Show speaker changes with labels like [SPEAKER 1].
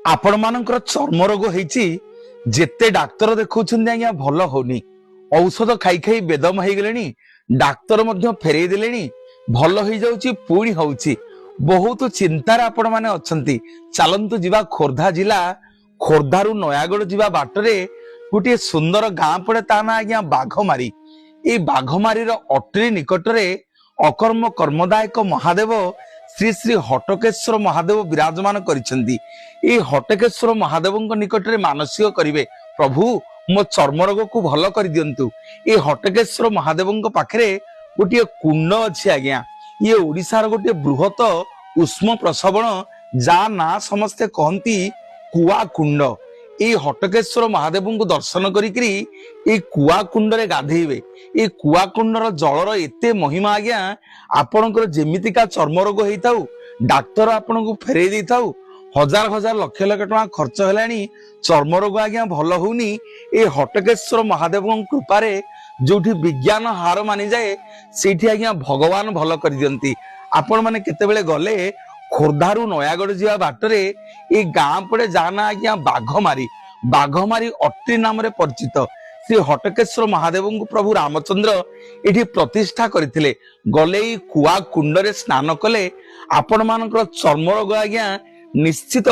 [SPEAKER 1] आपण मानकर चर्म रोग होईची जेते डाक्तर देखौछन्ती आज्ञा भल होनी औषध खाई खाई बेदम हो गले डाक्तर मध्य फेरई देले भल हो जाउची पुणी होउची बहुत चिंतार आपण माने अछंती। चलंतु जीवा खोर्धा जिला खोर्धारू नयागढ़ जीवा बाटरे गोटे सुंदर गाँ पड़े ता ना आज्ञा बाघमारी। ए बाघमारी अटरी निकटरे अकर्म कर्मदायक महादेव श्री श्री हटकेश्वर महादेव विराजमान करिसेंती। ए हटकेश्वर महादेव निकटरे मानसिक करिवे प्रभु मो चर्म रोग को भल कर दियंतु। ए हटकेश्वर महादेव पाखरे गोटे कुंड अछि आज्ञा। ये ओडिशार गोटे बृहत उष्म प्रसवण जा ना समस्ते कहती कुआ कुंड। ए हटकेश्वर महादेव को दर्शन करी ए कुआ कुंड रे गाधेइबे। ए कुआ कुंडर जलर एते महिमा आज्ञा आपणकर जेमितिका चर्म रोग होइताउ डाक्तर आपन को फेरई देइताउ हजार हजार लक्ष लक्ष टका खर्च हेलानी चर्म रोग आज्ञा भल होउनी। ए हटकेश्वर महादेव कृपारे जोठी विज्ञान हार मानि जाए सेठी आज्ञा भगवान भल कर दियंती। आपण माने केतेबेले गले खोर्धारू नयागढ़ जीवा बाटरे ए गाँ पड़े जाना आज्ञा बाघमारी। बाघमारी अट्री नाम रे परिचित श्री हटकेश्वर महादेव को प्रभु रामचंद्र एठी प्रतिष्ठा करथिले। गले कुआ कुंड रे स्नान कले आपण मानकर चर्म रोग आज्ञा निश्चित